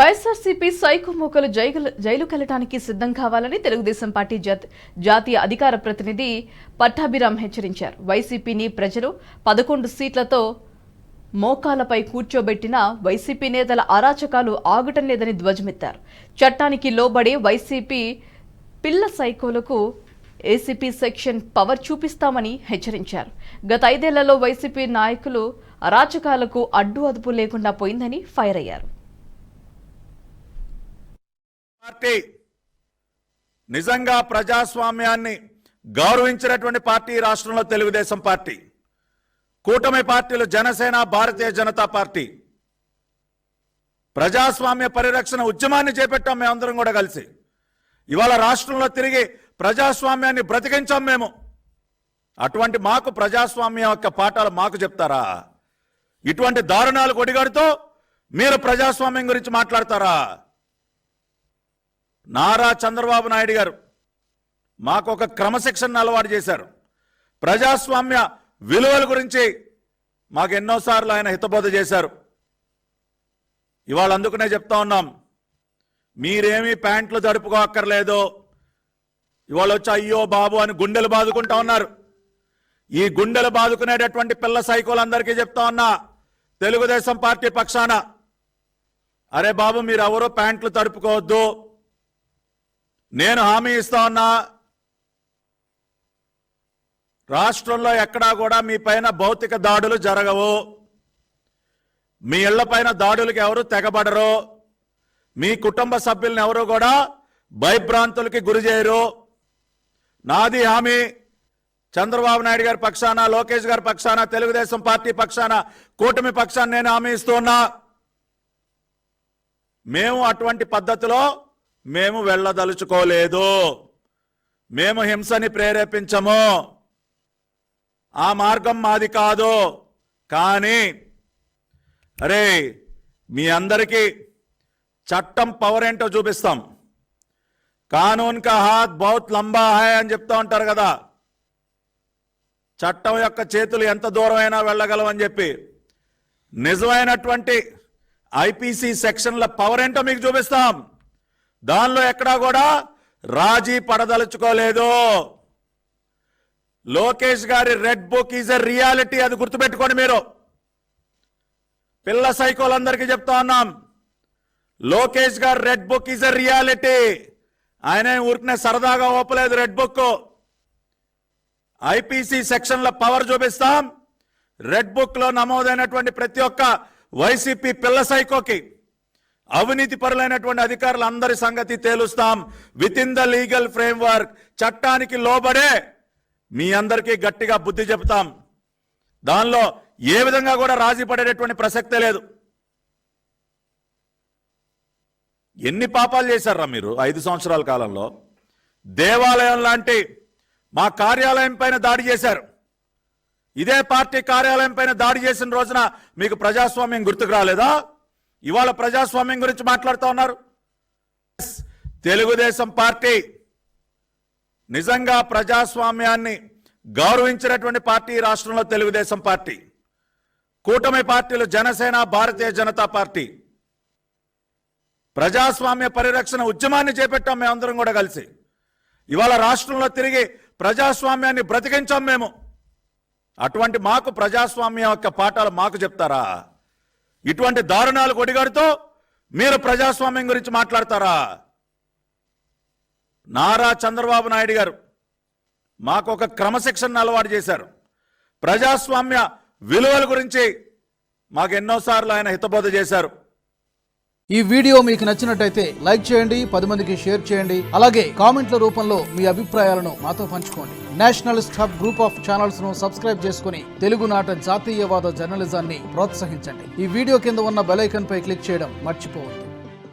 YSRCP psycho మూకలు జైలుకెళ్లడానికి సిద్ధం కావాలని తెలుగుదేశం పార్టీ జాతీయ అధికార ప్రతినిధి పట్టాభిరామ్ హెచ్చరించారు. వైసీపీని ప్రజలు 11 సీట్లతో మోకాలపై కూర్చోబెట్టిన వైసీపీ నేతల అరాచకాలు ఆగటం లేదని ధ్వజమెత్తారు. చట్టానికి లోబడే వైసీపీ పిల్ల సైకోలకు ఏసీపీ సెక్షన్ పవర్ చూపిస్తామని హెచ్చరించారు. గత 5 ఏళ్లలో వైసీపీ నాయకులు అరాచకాలకు అడ్డు అదుపు లేకుండా పోయిందని ఫైర్ అయ్యారు. పార్టీ నిజంగా ప్రజాస్వామ్యాన్ని గౌరవించినటువంటి పార్టీ రాష్ట్రంలో తెలుగుదేశం పార్టీ, కూటమి పార్టీలు జనసేన, భారతీయ జనతా పార్టీ ప్రజాస్వామ్య పరిరక్షణ ఉద్యమాన్ని చేపట్టాం. మేమందరం కూడా కలిసి ఇవాళ రాష్ట్రంలో తిరిగి ప్రజాస్వామ్యాన్ని బ్రతికించాం మేము. అటువంటి మాకు ప్రజాస్వామ్యం యొక్క పాఠాలు మాకు చెప్తారా? ఇటువంటి దారుణాలు కొడిగడుతూ మీరు ప్రజాస్వామ్యం గురించి మాట్లాడతారా? నారా చంద్రబాబు నాయుడు గారు మాకు ఒక క్రమశిక్షణ అలవాటు చేశారు. ప్రజాస్వామ్య విలువల గురించి మాకు ఎన్నోసార్లు ఆయన హితబోధ చేశారు. ఇవాళ అందుకనే చెప్తా ఉన్నాం, మీరేమీ ప్యాంట్లు తడుపుకోక్కర్లేదు. ఇవాళ వచ్చి అయ్యో బాబు అని గుండెలు బాదుకుంటా ఉన్నారు. ఈ గుండెలు బాదుకునేటటువంటి పిల్ల సైకోలందరికీ చెప్తా ఉన్నా, తెలుగుదేశం పార్టీ పక్షాన, అరే బాబు మీరు ఎవరో ప్యాంట్లు తడుపుకోవద్దు. నేను హామీ ఇస్తా ఉన్నా, రాష్ట్రంలో ఎక్కడా కూడా మీ పైన భౌతిక దాడులు జరగవు. మీ ఇళ్లపైన దాడులకు ఎవరు తెగబడరు. మీ కుటుంబ సభ్యులను ఎవరు కూడా భయభ్రాంతులకి గురి చేయరు. నాది హామీ. చంద్రబాబు నాయుడు గారి పక్షాన, లోకేష్ గారి పక్షాన, తెలుగుదేశం పార్టీ పక్షాన, కూటమి పక్షాన నేను హామీ ఇస్తున్నా. మేము అటువంటి పద్ధతిలో మేము వెళ్ళదలుచుకోలేదు. మేము హింసని ప్రేరేపించము. ఆ మార్గం మాది కాదు. కానీ అరే మీ అందరికీ చట్టం పవర్ ఏంటో చూపిస్తాం. కానూన్ కా హాత్ బహుత్ లంబా హై అని చెప్తా ఉంటారు కదా. చట్టం యొక్క చేతులు ఎంత దూరమైనా వెళ్ళగలవని చెప్పి నిజమైనటువంటి ఐపీసీ సెక్షన్ల పవర్ ఏంటో మీకు చూపిస్తాం. దానిలో ఎక్కడా కూడా రాజీ పడదలుచుకోలేదు. లోకేష్ గారి red book is a reality. అది గుర్తుపెట్టుకోండి మీరు. పిల్ల సైకోలందరికీ చెప్తా ఉన్నాం, లోకేష్ గారి red book is a reality. ఆయన ఊరికనే సరదాగా ఓపలేదు రెడ్ బుక్. ఐపీసీ సెక్షన్ల పవర్ చూపిస్తాం. రెడ్ బుక్ లో నమోదైనటువంటి ప్రతి ఒక్క వైసీపీ పిల్ల సైకోకి, అవినీతి పరులైనటువంటి అధికారులందరి సంగతి తేలుస్తాం. Within the legal framework, చట్టానికి లోబడే మీ అందరికీ గట్టిగా బుద్ధి చెప్తాం. దానిలో ఏ విధంగా కూడా రాజీ పడేటటువంటి ప్రసక్తే లేదు. ఎన్ని పాపాలు చేశారా మీరు 5 సంవత్సరాల కాలంలో? దేవాలయం లాంటి మా కార్యాలయం పైన దాడి చేశారు. ఇదే పార్టీ కార్యాలయం పైన దాడి చేసిన రోజున మీకు ప్రజాస్వామ్యం గుర్తుకు రాలేదా? ఇవాళ ప్రజాస్వామ్యం గురించి మాట్లాడుతూ ఉన్నారు. తెలుగుదేశం పార్టీ నిజంగా ప్రజాస్వామ్యాన్ని గౌరవించినటువంటి పార్టీ రాష్ట్రంలో తెలుగుదేశం పార్టీ, కూటమి పార్టీలు జనసేన, భారతీయ జనతా పార్టీ ప్రజాస్వామ్య పరిరక్షణ ఉద్యమాన్ని చేపట్టాం. మేమందరం కూడా కలిసి ఇవాళ రాష్ట్రంలో తిరిగి ప్రజాస్వామ్యాన్ని బ్రతికించాం మేము. అటువంటి మాకు ప్రజాస్వామ్యం యొక్క పాఠాలు మాకు చెప్తారా? ఇటువంటి దారుణాలు కొడిగడుతూ మీరు ప్రజాస్వామ్యం గురించి మాట్లాడతారా? నారా చంద్రబాబు నాయుడు గారు మాకు ఒక క్రమశిక్షణ అలవాటు చేశారు. ప్రజాస్వామ్య విలువల గురించి మాకు ఎన్నోసార్లు ఆయన హితబోధ చేశారు. ఈ వీడియో మీకు నచ్చినట్టయితే లైక్ చేయండి, 10 మందికి షేర్ చేయండి. అలాగే కామెంట్ల రూపంలో మీ అభిప్రాయాలను మాతో పంచుకోండి. Nationalist hub group of channels ను సబ్స్క్రైబ్ చేసుకుని తెలుగునాట జాతీయవాద జర్నలిజాన్ని ప్రోత్సహించండి. ఈ వీడియో కింద ఉన్న బెల్ ఐకాన్ పై క్లిక్ చేయడం మర్చిపోవద్దు.